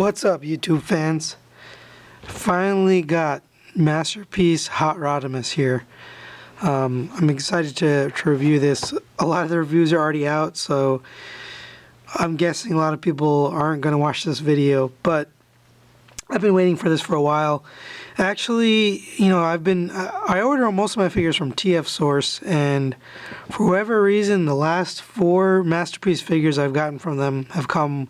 What's up, YouTube fans? Finally got Masterpiece Hot Rodimus here. I'm excited to review this. A lot of the reviews are already out, so I'm guessing a lot of people aren't going to watch this video, but I've been waiting for this for a while. Actually, I order most of my figures from TF Source, and for whatever reason, the last 4 Masterpiece figures I've gotten from them have come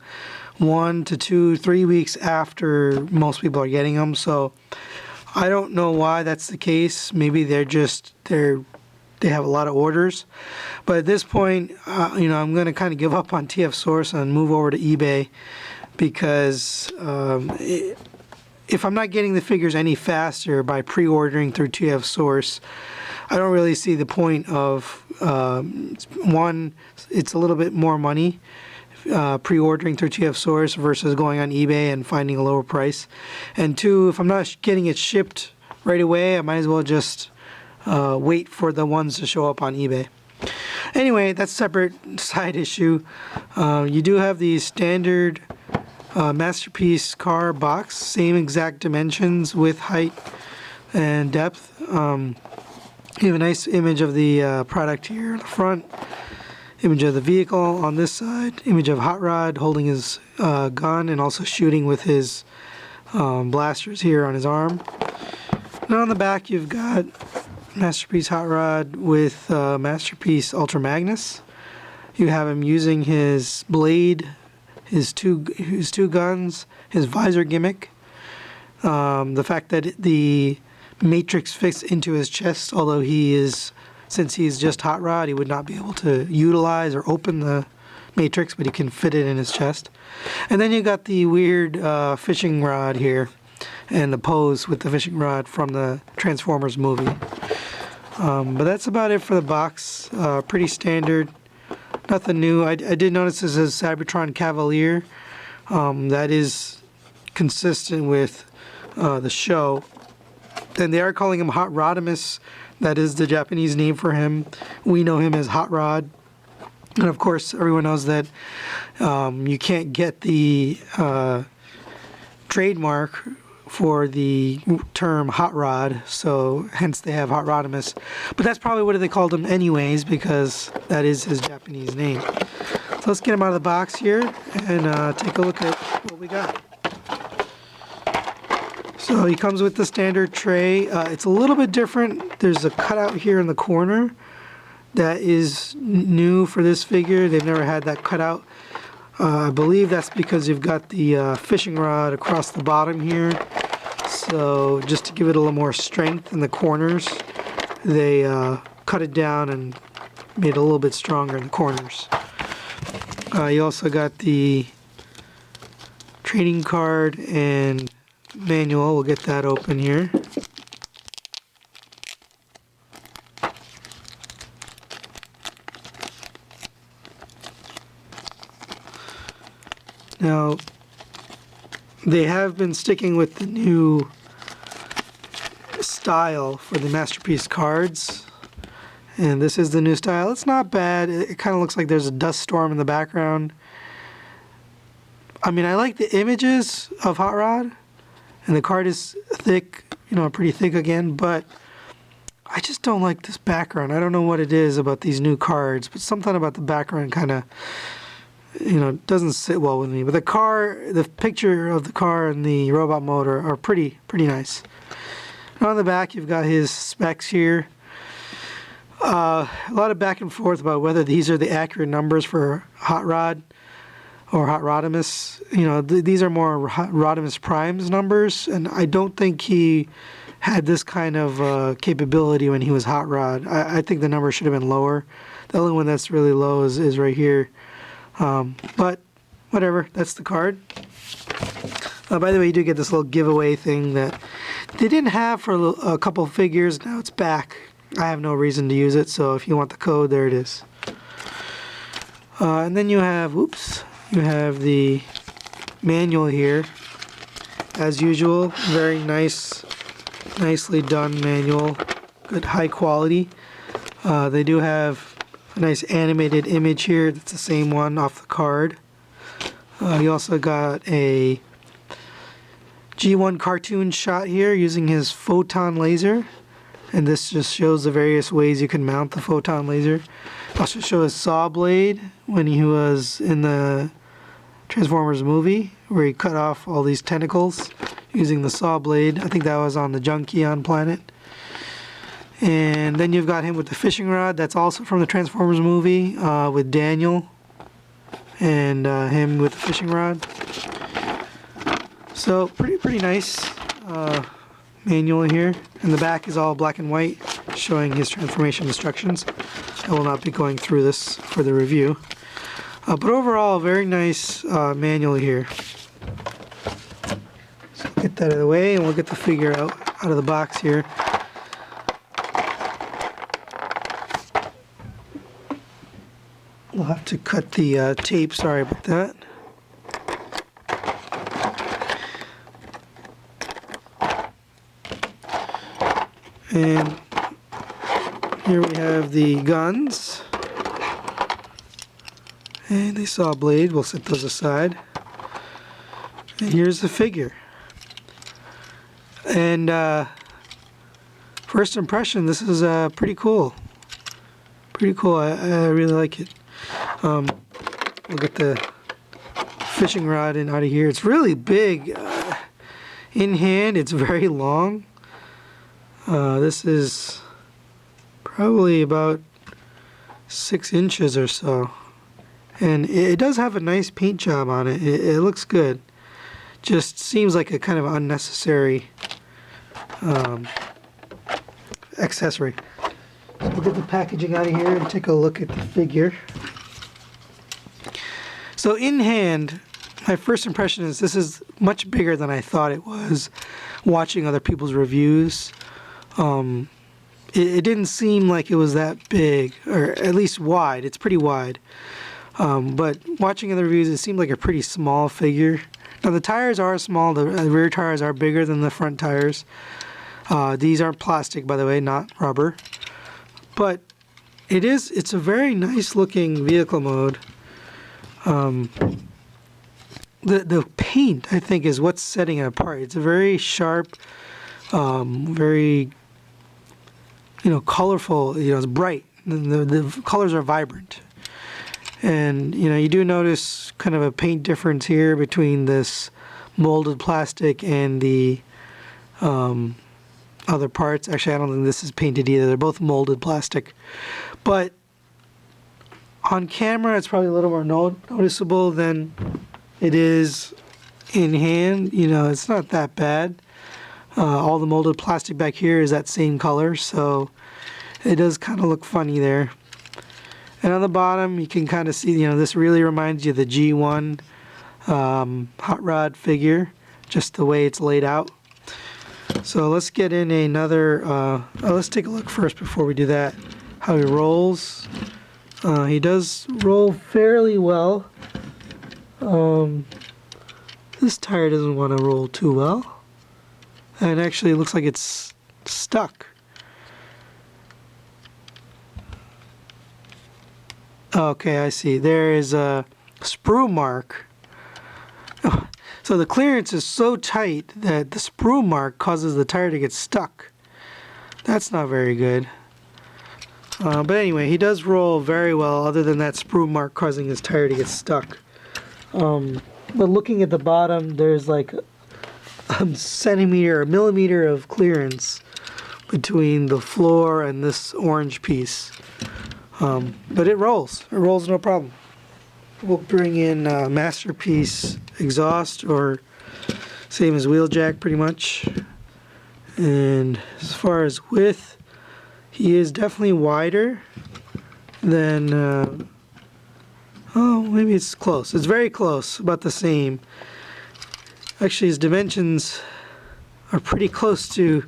1 to 2, 3 weeks after most people are getting them. So I don't know why that's the case. Maybe they have a lot of orders. But at this point, I'm going to kind of give up on TF Source and move over to eBay, because if I'm not getting the figures any faster by pre-ordering through TF Source, I don't really see the point of, one, it's a little bit more money pre-ordering through TF Source versus going on eBay and finding a lower price. And 2, if I'm not getting it shipped right away, I might as well just wait for the ones to show up on eBay. Anyway, that's a separate side issue. You do have the standard Masterpiece car box, same exact dimensions, width, height, and depth. You have a nice image of the product here in the front, image of the vehicle on this side, image of Hot Rod holding his gun and also shooting with his blasters here on his arm. Now on the back you've got Masterpiece Hot Rod with Masterpiece Ultra Magnus. You have him using his blade, his two guns, his visor gimmick, the fact that the matrix fits into his chest, although since he's just Hot Rod, he would not be able to utilize or open the matrix, but he can fit it in his chest. And then you got the weird fishing rod here, and the pose with the fishing rod from the Transformers movie. But that's about it for the box. Pretty standard. Nothing new. I did notice this as Cybertron Cavalier. That is consistent with the show. And they are calling him Hot Rodimus. That is the Japanese name for him. We know him as Hot Rod. And of course, everyone knows that you can't get the trademark for the term Hot Rod, so hence they have Hot Rodimus. But that's probably what they called him anyways, because that is his Japanese name. So let's get him out of the box here and take a look at what we got. So he comes with the standard tray. It's a little bit different. There's a cutout here in the corner that is new for this figure. They've never had that cutout. I believe that's because you've got the fishing rod across the bottom here. So just to give it a little more strength in the corners, they cut it down and made it a little bit stronger in the corners. You also got the trading card and manual. We'll get that open here. Now, they have been sticking with the new style for the Masterpiece cards, and this is the new style. It's not bad. It kind of looks like there's a dust storm in the background. I mean, I like the images of Hot Rod, and the card is thick, pretty thick again, but I just don't like this background. I don't know what it is about these new cards, but something about the background kind of doesn't sit well with me. But the picture of the car and the robot motor are pretty nice. And on the back, you've got his specs here. A lot of back and forth about whether these are the accurate numbers for Hot Rod or Hot Rodimus. These are more Rodimus Prime's numbers, and I don't think he had this kind of capability when he was Hot Rod. I think the number should have been lower. The only one that's really low is right here. But whatever, that's the card. By the way, you do get this little giveaway thing that they didn't have for a couple of figures. Now it's back. I have no reason to use it, so if you want the code, there it is. And then you have the manual here. As usual, very nicely done manual. Good high quality. They do have a nice animated image here. That's the same one off the card. You also got a G1 cartoon shot here using his photon laser. And this just shows the various ways you can mount the photon laser. Also show his saw blade when he was in the Transformers movie, where he cut off all these tentacles using the saw blade. I think that was on the Junkion planet. And then you've got him with the fishing rod. That's also from the Transformers movie with Daniel and him with the fishing rod. So pretty nice manual here. And the back is all black and white, showing his transformation instructions. I will not be going through this for the review. But overall, very nice manual here. So get that out of the way, and we'll get the figure out of the box here. We'll have to cut the tape, sorry about that. And here we have the guns. And the saw blade, we'll set those aside. And here's the figure. And first impression, this is pretty cool. Pretty cool, I really like it. We'll get the fishing rod in out of here. It's really big. In hand, it's very long. This is probably about 6 inches or so. And it does have a nice paint job on it. It looks good. Just seems like a kind of unnecessary accessory. So we'll get the packaging out of here and take a look at the figure. So in hand, my first impression is this is much bigger than I thought it was watching other people's reviews. It didn't seem like it was that big, or at least wide. It's pretty wide. But watching other reviews, it seemed like a pretty small figure. Now the tires are small. The rear tires are bigger than the front tires. These are plastic, by the way, not rubber. But it's a very nice looking vehicle mode. The paint, I think, is what's setting it apart. It's a very sharp, very, colorful, it's bright. The colors are vibrant. And, you do notice kind of a paint difference here between this molded plastic and the other parts. Actually, I don't think this is painted either. They're both molded plastic. But on camera, it's probably a little more noticeable than it is in hand. It's not that bad. All the molded plastic back here is that same color, so it does kind of look funny there. And on the bottom, you can kind of see, this really reminds you of the G1 hot rod figure, just the way it's laid out. So let's get in another, let's take a look first before we do that, how he rolls. He does roll fairly well. This tire doesn't want to roll too well. And actually it looks like it's stuck. Okay, I see. There is a sprue mark. Oh, so the clearance is so tight that the sprue mark causes the tire to get stuck. That's not very good. But anyway, he does roll very well, other than that sprue mark causing his tire to get stuck. But looking at the bottom, there's like a millimeter of clearance between the floor and this orange piece. But it rolls. It rolls no problem. We'll bring in Masterpiece exhaust, or same as Wheeljack pretty much. And as far as width, he is definitely wider than, oh, maybe it's close. It's very close, about the same. Actually, his dimensions are pretty close to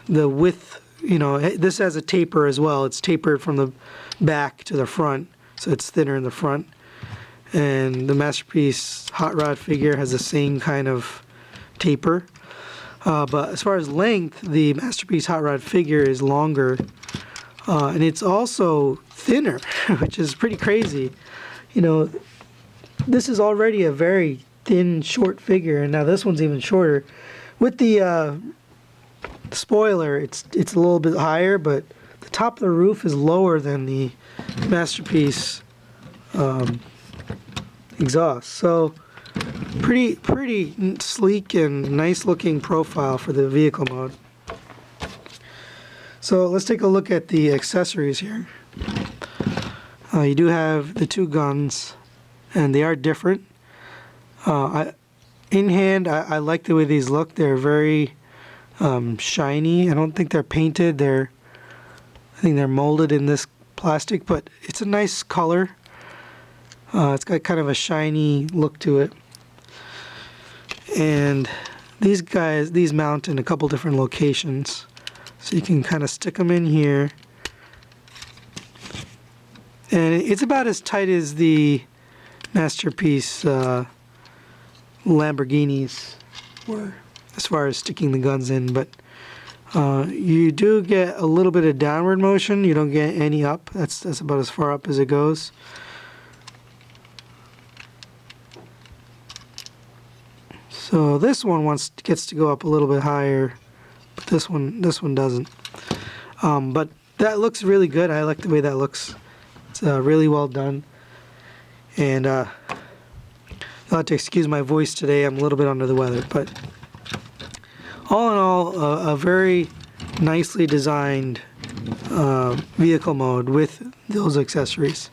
the width. This has a taper as well. It's tapered from the back to the front, so it's thinner in the front. And the Masterpiece hot rod figure has the same kind of taper. But as far as length, the Masterpiece hot rod figure is longer. And it's also thinner, which is pretty crazy. This is already a very thin, short figure, and now this one's even shorter. With the spoiler, it's a little bit higher, but the top of the roof is lower than the Masterpiece exhaust. So pretty sleek and nice looking profile for the vehicle mode. So let's take a look at the accessories here. You do have the two guns, and they are different. In hand, I like the way these look. They're very shiny. I don't think they're painted. I think they're molded in this plastic, but it's a nice color. It's got kind of a shiny look to it. And these mount in a couple different locations. So you can kind of stick them in here. And it's about as tight as the Masterpiece Lamborghinis were, as far as sticking the guns in. But you do get a little bit of downward motion. You don't get any up. That's about as far up as it goes. So this one gets to go up a little bit higher, but this one doesn't. But that looks really good. I like the way that looks. It's really well done. And you'll have to excuse my voice today. I'm a little bit under the weather, but all in all, a very nicely designed vehicle mode with those accessories.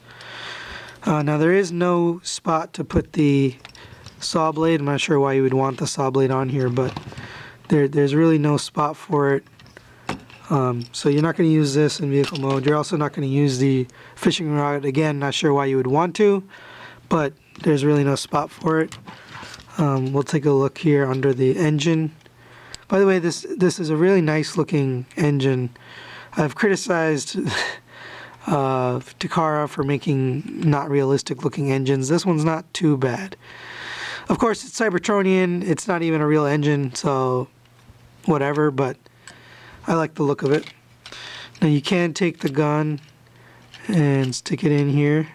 Now there is no spot to put the saw blade. I'm not sure why you would want the saw blade on here, but there's really no spot for it. So you're not going to use this in vehicle mode. You're also not going to use the fishing rod. Again, not sure why you would want to, but there's really no spot for it. We'll take a look here under the engine. By the way, this is a really nice looking engine. I've criticized Takara for making not realistic looking engines. This one's not too bad. Of course, it's Cybertronian. It's not even a real engine, so whatever, but I like the look of it. Now you can take the gun and stick it in here.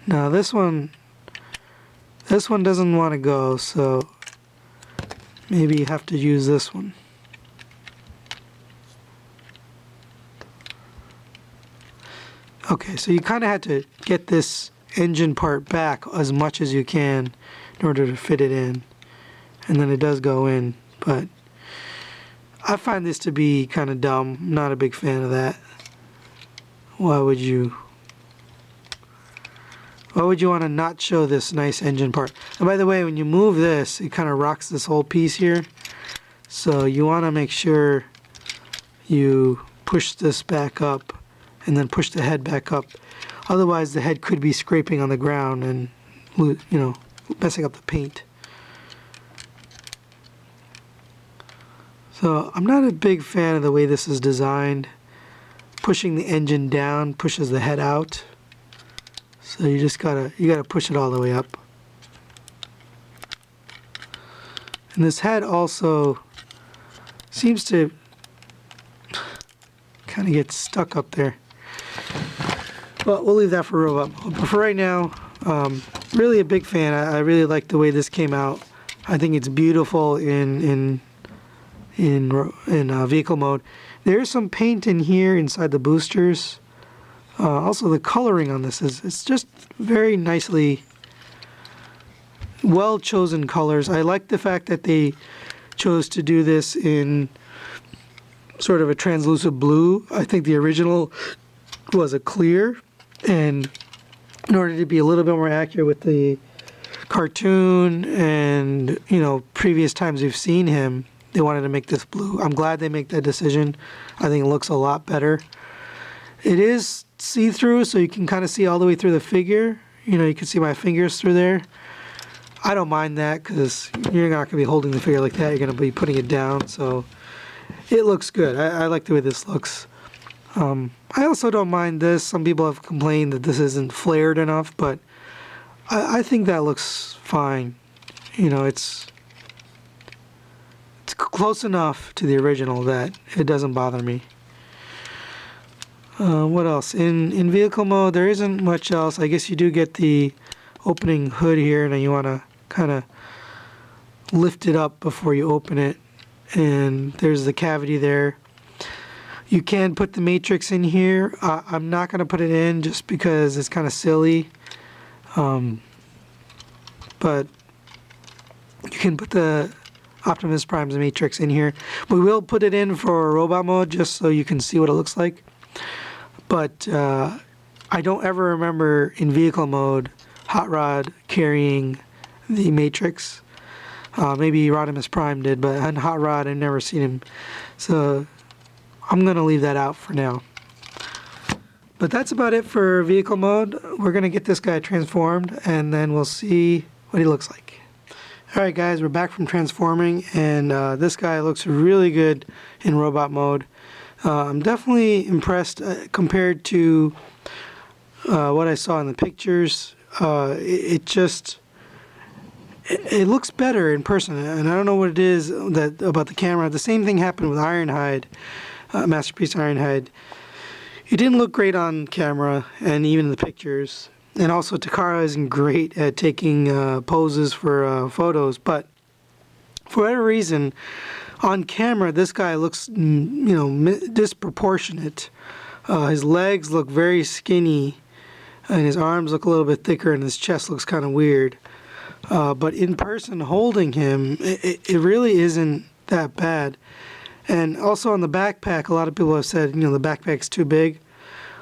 Now this one doesn't want to go, so maybe you have to use this one. Okay, so you kind of had to get this engine part back as much as you can in order to fit it in, and then it does go in, but I find this to be kind of dumb. I'm not a big fan of that. Why would you want to not show this nice engine part? And by the way, when you move this, it kind of rocks this whole piece here, so you want to make sure you push this back up and then push the head back up. Otherwise, the head could be scraping on the ground and, messing up the paint. So I'm not a big fan of the way this is designed. Pushing the engine down pushes the head out. So you gotta push it all the way up. And this head also seems to kind of get stuck up there. Well, we'll leave that for robot mode. But for right now, really a big fan. I really like the way this came out. I think it's beautiful in vehicle mode. There's some paint in here inside the boosters. Also, the coloring on this it's just very nicely well chosen colors. I like the fact that they chose to do this in sort of a translucent blue. I think the original was a clear, and in order to be a little bit more accurate with the cartoon and previous times we've seen him, they wanted to make this blue. I'm glad they make that decision. I think it looks a lot better. It is see-through, so you can kind of see all the way through the figure. You can see my fingers through there. I don't mind that because you're not going to be holding the figure like that. You're going to be putting it down, so it looks good. I like the way this looks. I also don't mind this. Some people have complained that this isn't flared enough, but I think that looks fine. It's close enough to the original that it doesn't bother me. What else? In vehicle mode, there isn't much else. I guess you do get the opening hood here, and you want to kind of lift it up before you open it. And there's the cavity there. You can put the matrix in here. I'm not going to put it in just because it's kind of silly. But you can put the Optimus Prime's matrix in here. We will put it in for robot mode just so you can see what it looks like. But I don't ever remember in vehicle mode Hot Rod carrying the matrix. Maybe Rodimus Prime did, but on Hot Rod I've never seen him. So I'm going to leave that out for now. But that's about it for vehicle mode. We're going to get this guy transformed and then we'll see what he looks like. Alright guys, we're back from transforming, and this guy looks really good in robot mode. I'm definitely impressed compared to what I saw in the pictures. It looks better in person, and I don't know what it is about the camera. The same thing happened with Ironhide, Masterpiece Ironhide. It didn't look great on camera and even in the pictures. And also Takara isn't great at taking poses for photos, but for whatever reason, on camera this guy looks, disproportionate. His legs look very skinny, and his arms look a little bit thicker, and his chest looks kind of weird. But in person, holding him, it really isn't that bad. And also on the backpack, a lot of people have said, the backpack's too big.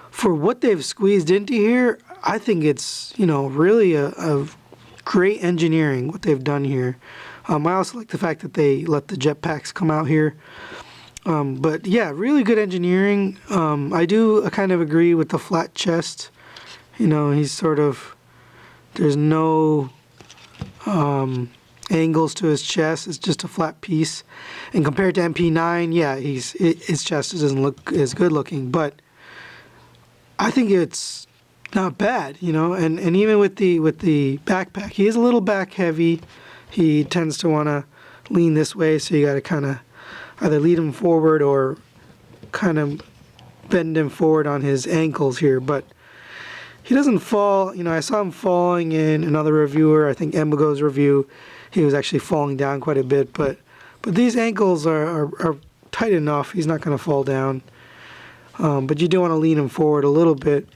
For what they've squeezed into here, I think it's, really a great engineering, what they've done here. I also like the fact that they let the jetpacks come out here. But yeah, really good engineering. I do kind of agree with the flat chest. He's sort of, there's no angles to his chest. It's just a flat piece. And compared to MP9, yeah, his chest doesn't look as good looking, but I think it's not bad, and even with the backpack, he is a little back heavy. He tends to want to lean this way, so you got to kind of either lead him forward or kind of bend him forward on his ankles here. But he doesn't fall. I saw him falling in another reviewer, I think Embago's review. He was actually falling down quite a bit, but these ankles are tight enough. He's not going to fall down. But you do want to lean him forward a little bit.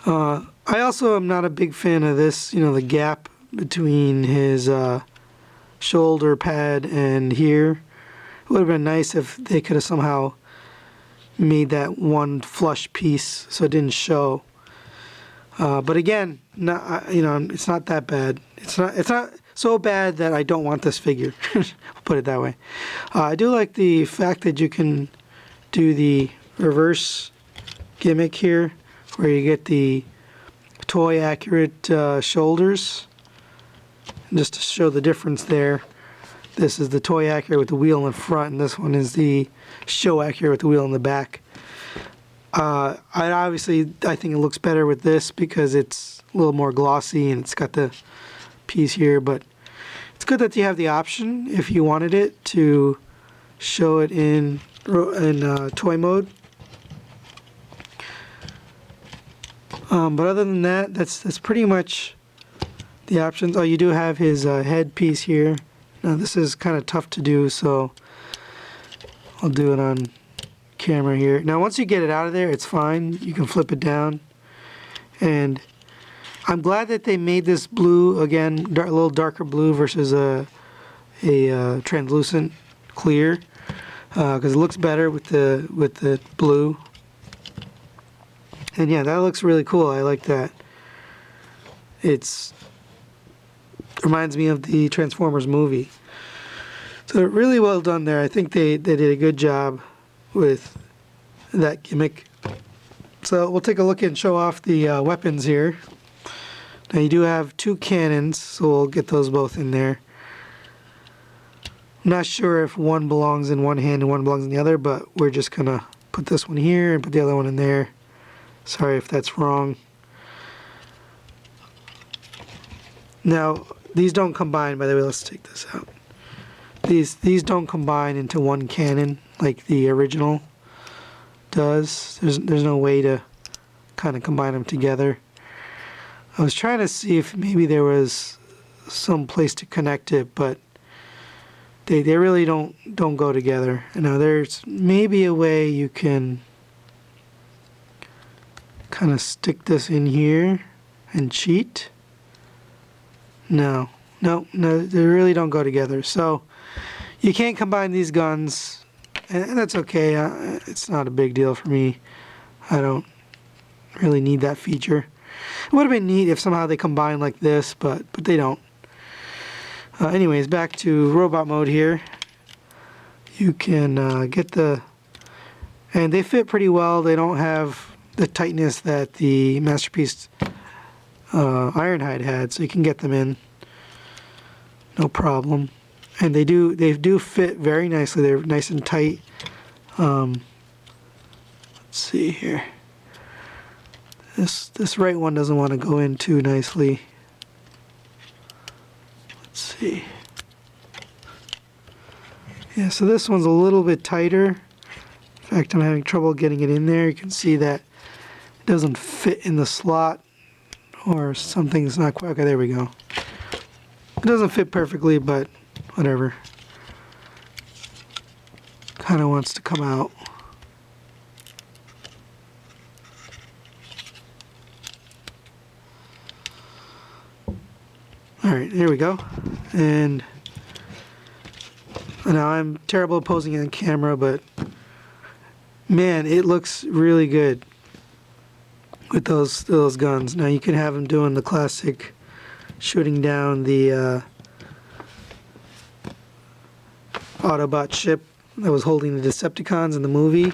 I also am not a big fan of this, the gap between his shoulder pad and here. It would have been nice if they could have somehow made that one flush piece so it didn't show. But again, it's not that bad. It's not so bad that I don't want this figure. I'll put it that way. I do like the fact that you can do the reverse gimmick here, where you get the toy accurate shoulders. Just to show the difference there, this is the toy accurate with the wheel in the front, and this one is the show accurate with the wheel in the back. I think it looks better with this because it's a little more glossy and it's got the piece here, but it's good that you have the option if you wanted it to show it in toy mode. But other than that, that's pretty much the options. Oh, you do have his head piece here. Now this is kind of tough to do, so I'll do it on camera here. Now once you get it out of there, it's fine. You can flip it down. And I'm glad that they made this blue, again, a little darker blue versus a translucent clear, because it looks better with the blue. And yeah, that looks really cool. I like that. It reminds me of the Transformers movie. So really well done there. I think they did a good job with that gimmick. So we'll take a look and show off the weapons here. Now you do have two cannons, so we'll get those both in there. I'm not sure if one belongs in one hand and one belongs in the other, but we're just gonna put this one here and put the other one in there. Sorry if that's wrong. Now, these don't combine, by the way. Let's take this out. These don't combine into one cannon like the original does. There's no way to kind of combine them together. I was trying to see if maybe there was some place to connect it, but they really don't go together. Now there's maybe a way you can kind of stick this in here and cheat. No, they really don't go together. So you can't combine these guns, and that's okay. It's not a big deal for me. I don't really need that feature. It would have been neat if somehow they combine like this, but they don't. Anyways, back to robot mode here. You can get the... And they fit pretty well. They don't have the tightness that the Masterpiece Ironhide had, so you can get them in. No problem. And they do fit very nicely. They're nice and tight. Let's see here. This right one doesn't want to go in too nicely. Let's see. Yeah, so this one's a little bit tighter. In fact, I'm having trouble getting it in there. You can see that it doesn't fit in the slot, or something's not quite... Okay, there we go. It doesn't fit perfectly, but whatever. Kind of wants to come out. Alright, here we go. And now I'm terrible at posing on camera, but man, it looks really good with those guns. Now you can have them doing the classic shooting down the Autobot ship that was holding the Decepticons in the movie.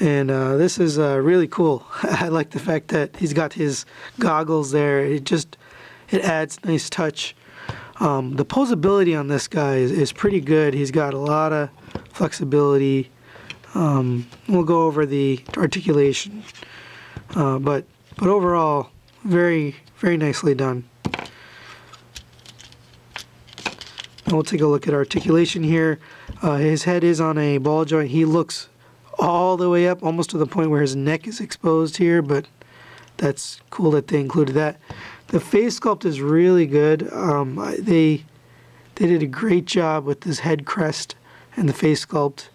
And this is really cool. I like the fact that he's got his goggles there. It adds nice touch. The posability on this guy is pretty good. He's got a lot of flexibility. We'll go over the articulation, but overall, very, very nicely done. And we'll take a look at articulation here. His head is on a ball joint. He looks all the way up, almost to the point where his neck is exposed here, but that's cool that they included that. The face sculpt is really good. They did a great job with this head crest and the face sculpt.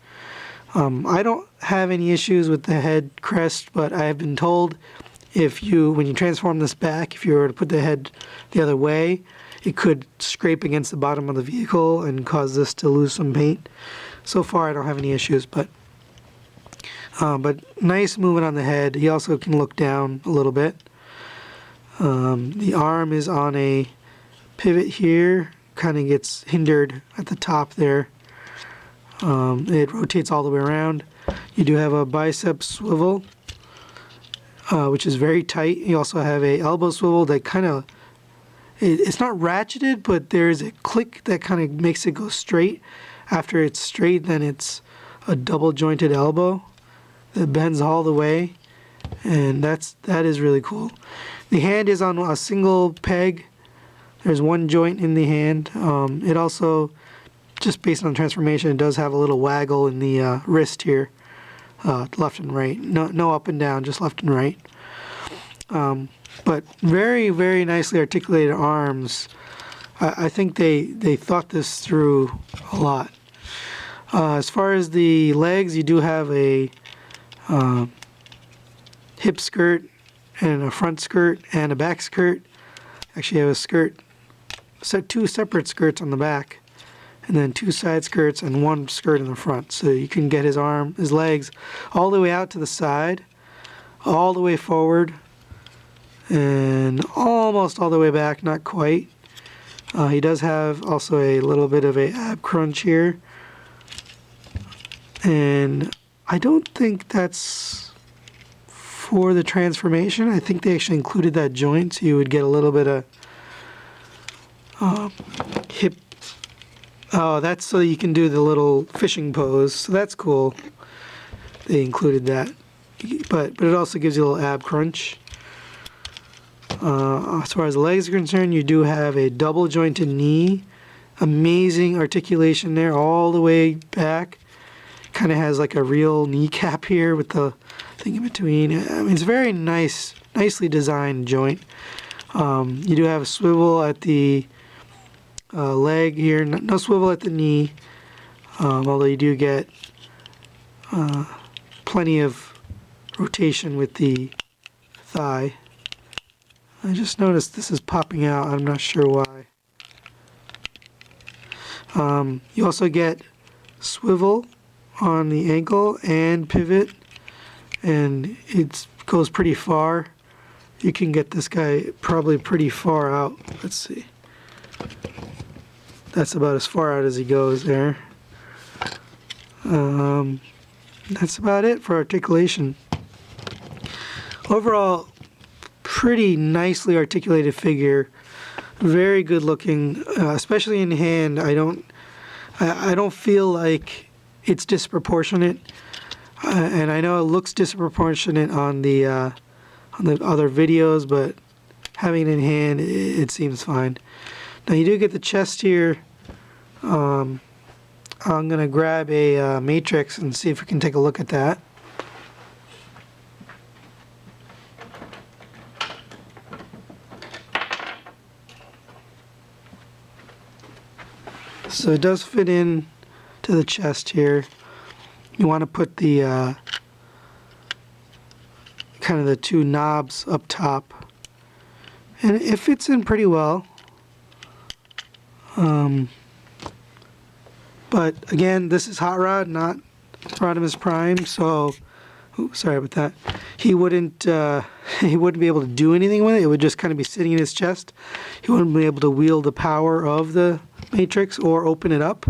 I don't have any issues with the head crest, but I have been told when you transform this back, if you were to put the head the other way, it could scrape against the bottom of the vehicle and cause this to lose some paint. So far, I don't have any issues, but nice movement on the head. He also can look down a little bit. The arm is on a pivot here, kind of gets hindered at the top there. It rotates all the way around. You do have a bicep swivel, which is very tight. You also have a elbow swivel that kind of, it's not ratcheted, but there's a click that kind of makes it go straight. After it's straight, then it's a double jointed elbow that bends all the way, and that is really cool. The hand is on a single peg. There's one joint in the hand. It also, just based on transformation, it does have a little waggle in the wrist here, left and right. No up and down, just left and right. But very, very nicely articulated arms. I think they thought this through a lot. As far as the legs, you do have a hip skirt and a front skirt and a back skirt. Actually, I have a skirt, two separate skirts on the back, and then two side skirts and one skirt in the front. So you can get his legs all the way out to the side, all the way forward, and almost all the way back, not quite. He does have also a little bit of a ab crunch here, and I don't think that's for the transformation. I think they actually included that joint, so you would get a little bit of hip. Oh, that's so you can do the little fishing pose. So that's cool. They included that, but it also gives you a little ab crunch. As far as the legs are concerned, you do have a double jointed knee. Amazing articulation there, all the way back. kind of has like a real kneecap here with the thing in between. I mean, it's a very nicely designed joint. You do have a swivel at the leg here, no swivel at the knee, although you do get plenty of rotation with the thigh. I just noticed this is popping out. I'm not sure why. You also get swivel on the ankle and pivot, and it goes pretty far. You can get this guy probably pretty far out. Let's see. That's about as far out as he goes there. That's about it for articulation. Overall, pretty nicely articulated figure. Very good looking, especially in hand. I don't feel like it's disproportionate, and I know it looks disproportionate on the other videos, but having it in hand, it seems fine. Now you do get the chest here. I'm gonna grab a matrix and see if we can take a look at that. So it does fit in to the chest here. You want to put the kind of the two knobs up top, and it fits in pretty well. But again, this is Hot Rod, not Rodimus Prime, so sorry about that. He wouldn't be able to do anything with it. It would just kind of be sitting in his chest. He wouldn't be able to wield the power of the matrix or open it up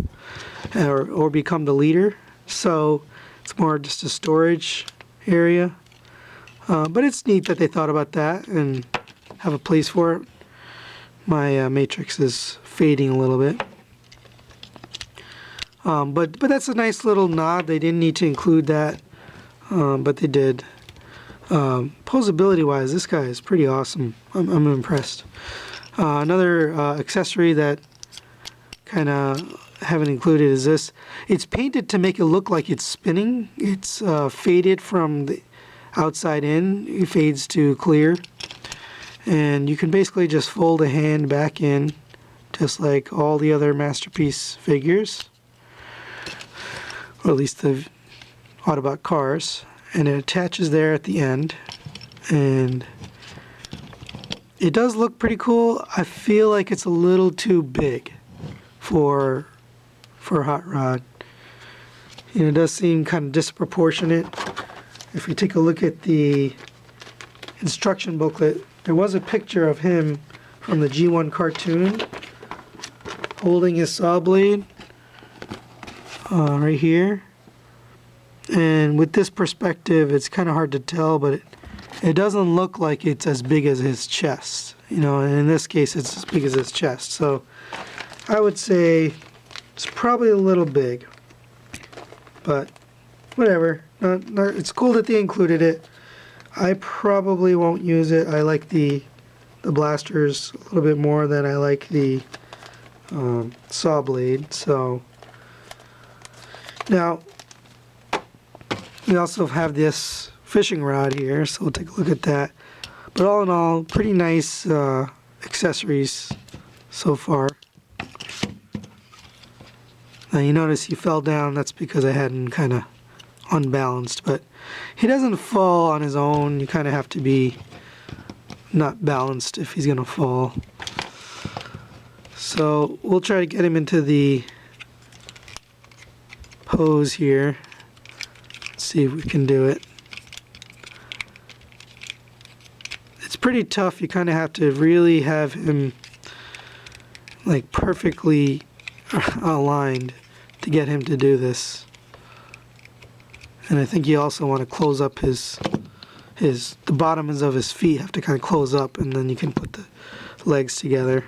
or become the leader. So it's more just a storage area. But it's neat that they thought about that and have a place for it. My matrix is fading a little bit. But that's a nice little nod. They didn't need to include that, but they did. Posability wise, this guy is pretty awesome. I'm impressed. Another accessory that kind of haven't included is this. It's painted to make it look like it's spinning. It's faded from the outside in. It fades to clear. And you can basically just fold a hand back in, just like all the other Masterpiece figures, or at least the Autobot cars, and it attaches there at the end, and it does look pretty cool. I feel like it's a little too big for Hot Rod. And it does seem kind of disproportionate. If you take a look at the instruction booklet, there was a picture of him from the G1 cartoon holding his saw blade right here. And with this perspective, it's kind of hard to tell, but it doesn't look like it's as big as his chest. You know, and in this case, it's as big as his chest. So I would say it's probably a little big, but whatever. It's cool that they included it. I probably won't use it. I like the blasters a little bit more than I like the saw blade. So now we also have this fishing rod here, so we'll take a look at that. But all in all, pretty nice accessories so far. Now you notice he fell down. That's because I had him kind of unbalanced, but he doesn't fall on his own. You kind of have to be not balanced if he's gonna fall. So we'll try to get him into the pose here. Let's see if we can do it. It's pretty tough. You kind of have to really have him like perfectly aligned to get him to do this. And I think you also want to close up the bottoms of his feet have to kind of close up, and then you can put the legs together.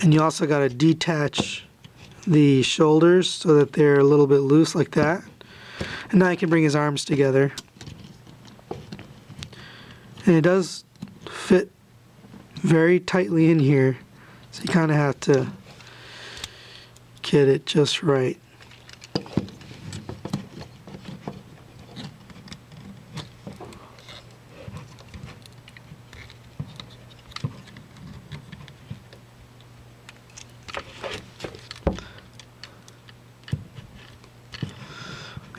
And you also got to detach the shoulders so that they're a little bit loose like that. And now you can bring his arms together. And it does fit very tightly in here, so you kind of have to get it just right.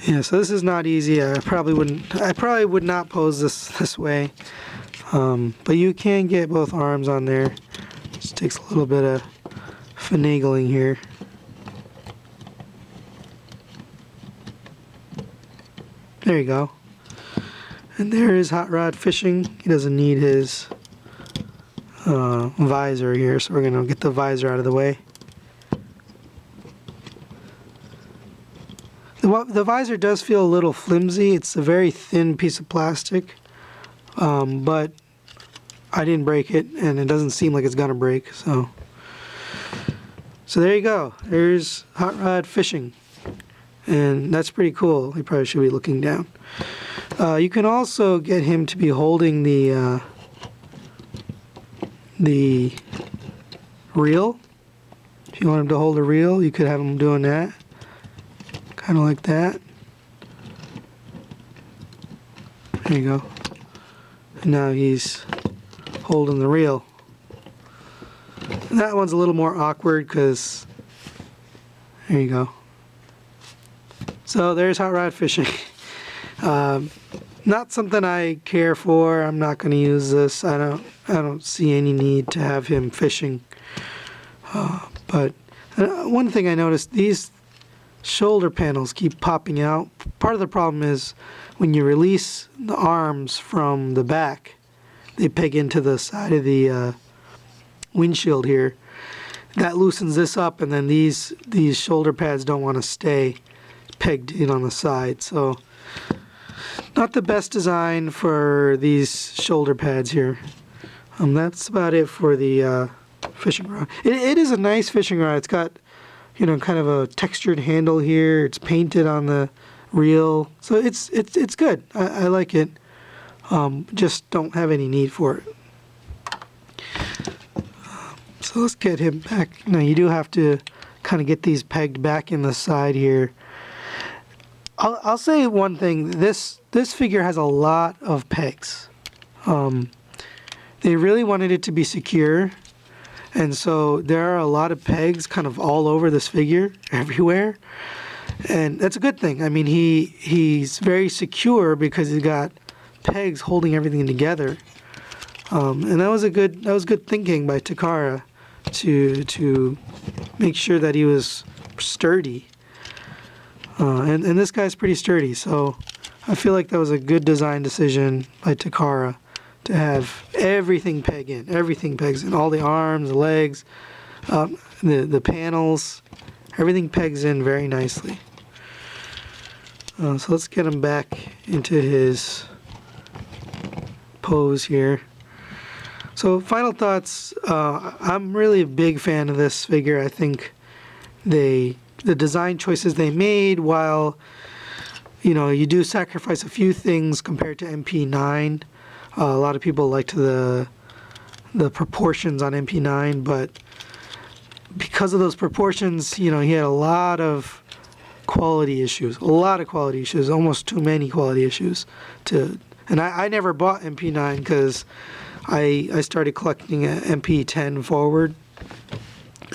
Yeah, so this is not easy. I probably would not pose this way. But you can get both arms on there. Just takes a little bit of finagling here. There you go. And there is Hot Rod fishing. He doesn't need his visor here, so we're going to get the visor out of the way. The visor does feel a little flimsy. It's a very thin piece of plastic, but I didn't break it, and it doesn't seem like it's gonna break. So there you go. There's Hot Rod fishing, and that's pretty cool. He probably should be looking down. You can also get him to be holding the reel. If you want him to hold a reel, you could have him doing that. Kind of like that. There you go. And now he's holding the reel. And that one's a little more awkward because there you go. So there's Hot Rod fishing. Not something I care for. I'm not going to use this. I don't see any need to have him fishing. But one thing I noticed, these shoulder panels keep popping out. Part of the problem is when you release the arms from the back, they peg into the side of the windshield here. That loosens this up, and then these shoulder pads don't want to stay pegged in on the side. So not the best design for these shoulder pads here. That's about it for the fishing rod. It is a nice fishing rod. It's got, you know, kind of a textured handle here. It's painted on the reel, so it's good. I like it. Just don't have any need for it. So let's get him back. Now you do have to kind of get these pegged back in the side here. I'll say one thing. This figure has a lot of pegs. They really wanted it to be secure. And so there are a lot of pegs kind of all over this figure, everywhere. And that's a good thing. I mean, he's very secure because he's got pegs holding everything together. And that was good thinking by Takara to make sure that he was sturdy. And this guy's pretty sturdy, so I feel like that was a good design decision by Takara to have everything peg in. Everything pegs in. All the arms, the legs, the panels, everything pegs in very nicely. So let's get him back into his pose here. So final thoughts. I'm really a big fan of this figure. I think the design choices they made, while you know you do sacrifice a few things compared to MP9. A lot of people liked the proportions on MP9, but because of those proportions, you know, he had a lot of quality issues. Almost too many quality issues. And I never bought MP9 because I started collecting MP10 forward.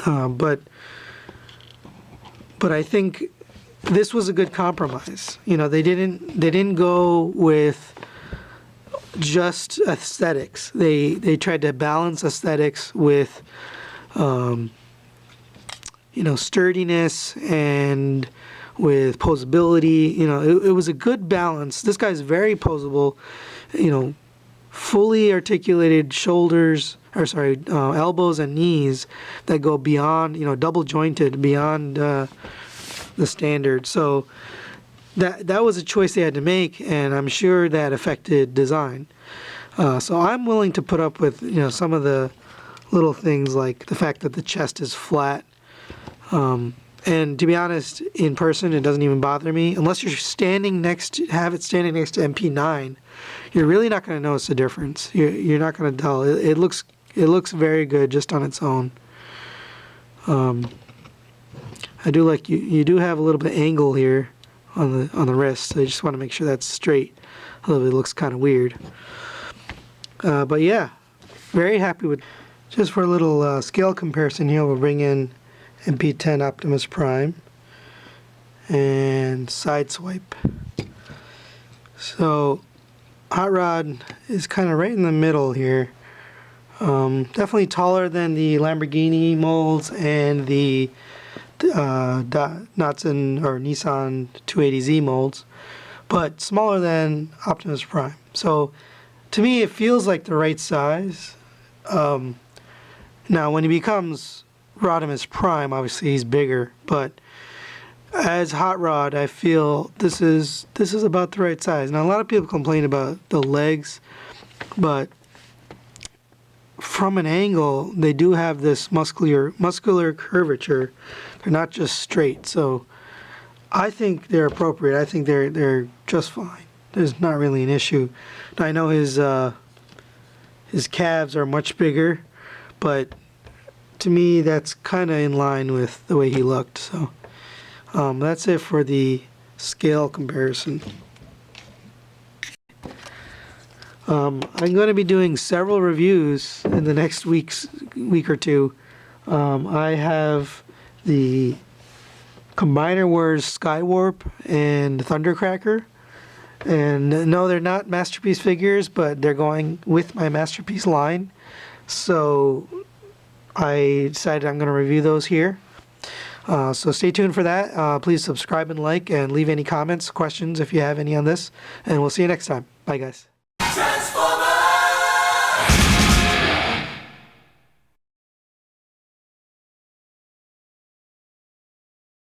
But I think this was a good compromise. You know, they didn't go with just aesthetics. They tried to balance aesthetics with you know, sturdiness and with posability. You know, it was a good balance. This guy's very posable. You know, fully articulated shoulders, elbows and knees that go beyond, you know, double jointed beyond the standard. So that was a choice they had to make, and I'm sure that affected design. So I'm willing to put up with, you know, some of the little things like the fact that the chest is flat. And to be honest, in person, it doesn't even bother me. Unless you're standing next to MP9, you're really not going to notice the difference. You're not going to tell. It looks very good just on its own. I do like you do have a little bit of angle here on the wrist, so I just want to make sure that's straight. Although it looks kind of weird. But yeah, very happy with. Just for a little scale comparison here, we'll bring in MP10 Optimus Prime and side swipe. So Hot Rod is kind of right in the middle here. Definitely taller than the Lamborghini molds and the Datsun or Nissan 280Z molds, but smaller than Optimus Prime. So to me, it feels like the right size. Now, when he becomes Rodimus Prime, obviously he's bigger, but as Hot Rod, I feel this is about the right size. Now, a lot of people complain about the legs, but from an angle, they do have this muscular curvature. They're not just straight. So I think they're appropriate. I think they're just fine. There's not really an issue. Now, I know his calves are much bigger, but to me, that's kind of in line with the way he looked. So that's it for the scale comparison. I'm going to be doing several reviews in the next week or two. I have the Combiner Wars Skywarp and Thundercracker. And no, they're not Masterpiece figures, but they're going with my Masterpiece line. So I decided I'm going to review those here. So stay tuned for that. Please subscribe and like, and leave any comments, questions if you have any on this. And we'll see you next time. Bye, guys.